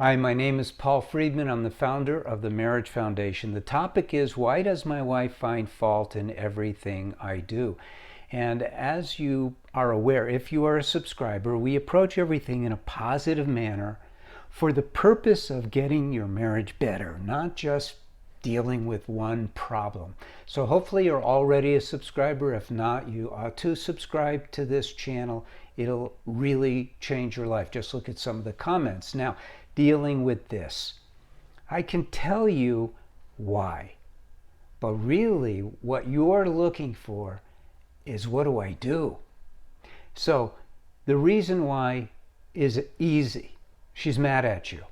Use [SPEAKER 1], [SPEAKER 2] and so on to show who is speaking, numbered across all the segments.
[SPEAKER 1] Hi, my name is Paul Friedman. I'm the founder of the Marriage Foundation. The topic is, why does my wife find fault in everything I do? And as you are aware, if you are a subscriber, we approach everything in a positive manner for the purpose of getting your marriage better, not just dealing with one problem. So hopefully you're already a subscriber. If not, you ought to subscribe to this channel. It'll really change your life. Just look at some of the comments. Now, dealing with this, I can tell you why, but really what you're looking for is, what do I do? So the reason why is easy. She's mad at you.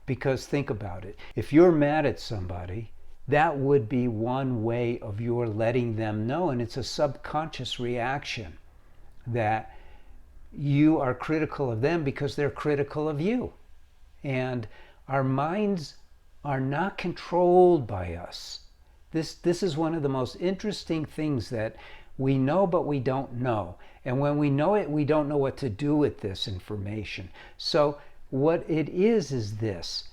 [SPEAKER 1] Because think about it. If you're mad at somebody, that would be one way of your letting them know, and it's a subconscious reaction that you are critical of them because they're critical of you. And our minds are not controlled by us. This is one of the most interesting things that we know but we don't know. And when we know it, we don't know what to do with this information. So what it is this.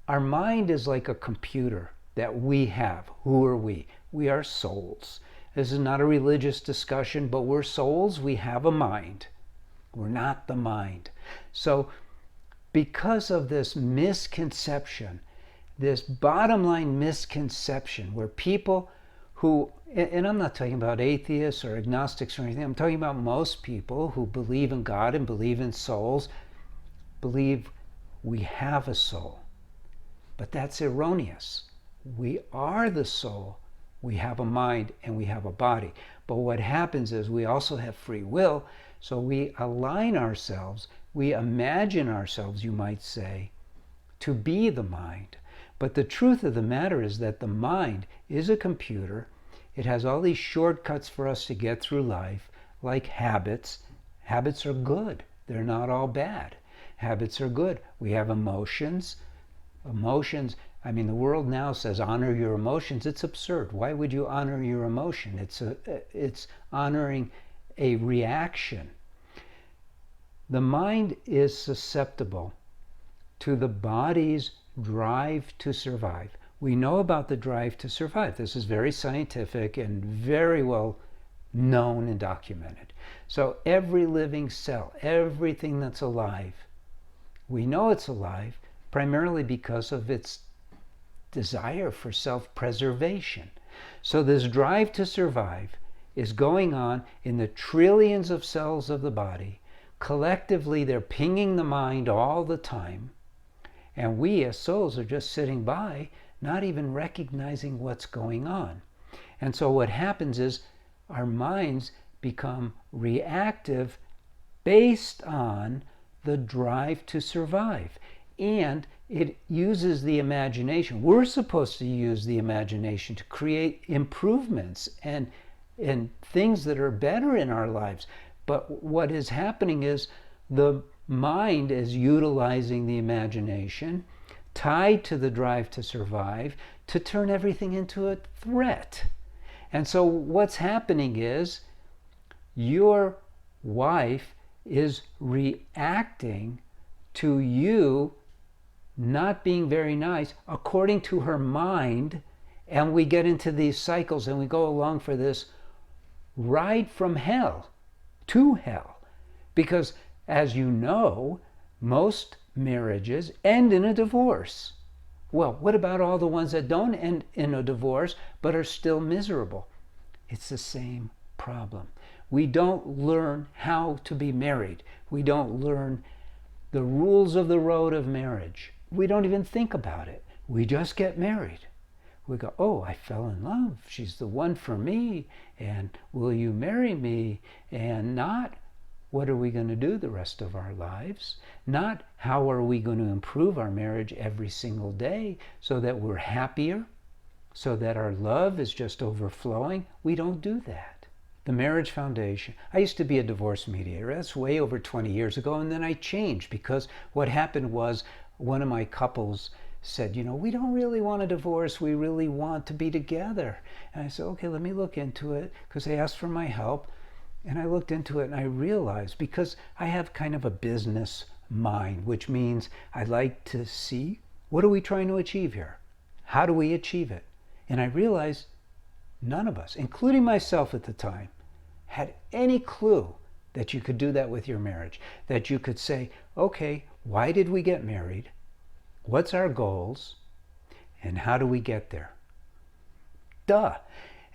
[SPEAKER 1] Our mind is like a computer that we have. Who are we? We are souls. This is not a religious discussion, but we're souls. We have a mind. We're not the mind. So because of this misconception, this bottom line misconception, where people who, and I'm not talking about atheists or agnostics or anything, I'm talking about most people who believe in God and believe in souls, believe we have a soul. But that's erroneous. We are the soul, we have a mind, and we have a body. But what happens is we also have free will, so we align ourselves, we imagine ourselves, you might say, to be the mind. But the truth of the matter is that the mind is a computer. It has all these shortcuts for us to get through life, like habits. Habits are good. They're not all bad. Habits are good. We have emotions. Emotions, I mean, the world now says honor your emotions. It's absurd. Why would you honor your emotion? It's honoring a reaction. The mind is susceptible to the body's drive to survive. We know about the drive to survive. This is very scientific and very well known and documented. So every living cell, everything that's alive, we know it's alive primarily because of its desire for self-preservation. So this drive to survive is going on in the trillions of cells of the body. Collectively, they're pinging the mind all the time. And we as souls are just sitting by, not even recognizing what's going on. And so what happens is our minds become reactive based on the drive to survive. And it uses the imagination. We're supposed to use the imagination to create improvements and things that are better in our lives. But what is happening is the mind is utilizing the imagination tied to the drive to survive to turn everything into a threat. And so what's happening is your wife is reacting to you not being very nice according to her mind, and we get into these cycles and we go along for this ride from hell to hell. Because as you know, most marriages end in a divorce. Well, what about all the ones that don't end in a divorce but are still miserable? It's the same problem. We don't learn how to be married. We don't learn the rules of the road of marriage. We don't even think about it. We just get married. We go, oh, I fell in love. She's the one for me. And will you marry me? And not, what are we going to do the rest of our lives? Not, how are we going to improve our marriage every single day so that we're happier, so that our love is just overflowing? We don't do that. The Marriage Foundation. I used to be a divorce mediator. That's way over 20 years ago. And then I changed because what happened was one of my couples said, you know, we don't really want a divorce. We really want to be together. And I said, okay, let me look into it, because they asked for my help. And I looked into it and I realized, because I have kind of a business mind, which means I like to see, what are we trying to achieve here? How do we achieve it? And I realized none of us, including myself at the time, had any clue that you could do that with your marriage. That you could say, okay, why did we get married? What's our goals? And how do we get there? Duh.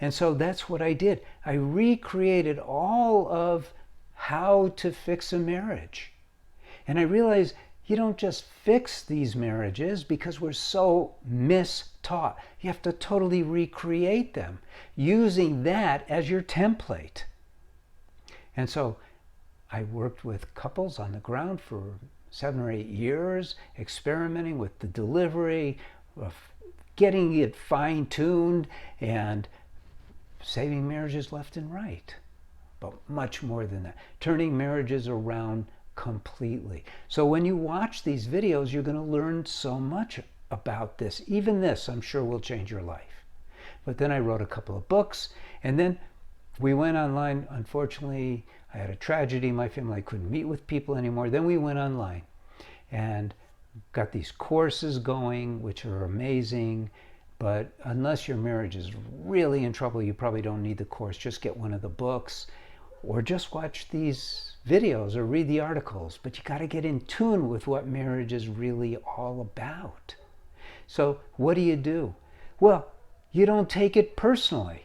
[SPEAKER 1] And so that's what I did. I recreated all of how to fix a marriage. And I realized you don't just fix these marriages because we're so mistaught. You have to totally recreate them using that as your template. And so I worked with couples on the ground for 7 or 8 years, experimenting with the delivery, of getting it fine-tuned, and saving marriages left and right. But much more than that, turning marriages around completely. So when you watch these videos, you're going to learn so much about this. Even this, I'm sure, will change your life. But then I wrote a couple of books, and then we went online. Unfortunately, I had a tragedy in my family. I couldn't meet with people anymore. Then we went online and got these courses going, which are amazing. But unless your marriage is really in trouble, you probably don't need the course. Just get one of the books, or just watch these videos or read the articles. But you got to get in tune with what marriage is really all about. So what do? Well, you don't take it personally.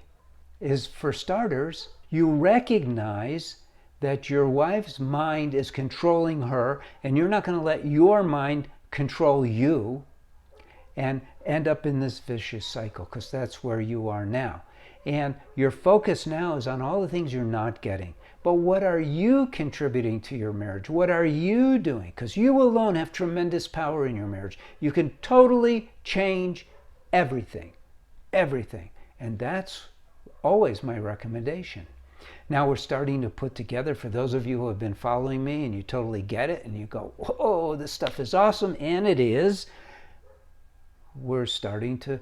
[SPEAKER 1] For starters, you recognize that your wife's mind is controlling her, and you're not going to let your mind control you and end up in this vicious cycle, because that's where you are now. And your focus now is on all the things you're not getting. But what are you contributing to your marriage? What are you doing? Because you alone have tremendous power in your marriage. You can totally change everything. Everything. And that's always my recommendation. Now we're starting to put together, for those of you who have been following me and you totally get it and you go, whoa, this stuff is awesome, and it is, we're starting to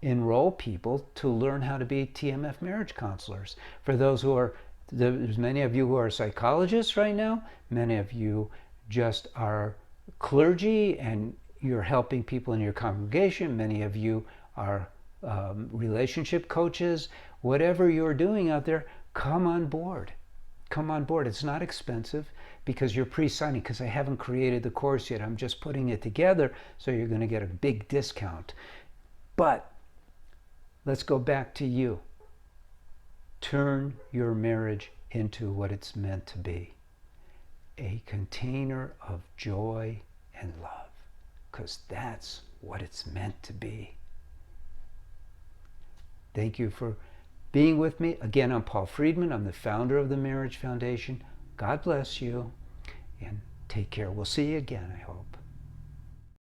[SPEAKER 1] enroll people to learn how to be TMF marriage counselors. For those who are, there's many of you who are psychologists right now, many of you just are clergy and you're helping people in your congregation, many of you are relationship coaches. Whatever you're doing out there, come on board. Come on board. It's not expensive because you're pre-signing, because I haven't created the course yet. I'm just putting it together, so you're going to get a big discount. But let's go back to you. Turn your marriage into what it's meant to be. A container of joy and love, because that's what it's meant to be. Thank you for being with me. Again, I'm Paul Friedman. I'm the founder of the Marriage Foundation. God bless you, and take care. We'll see you again, I hope.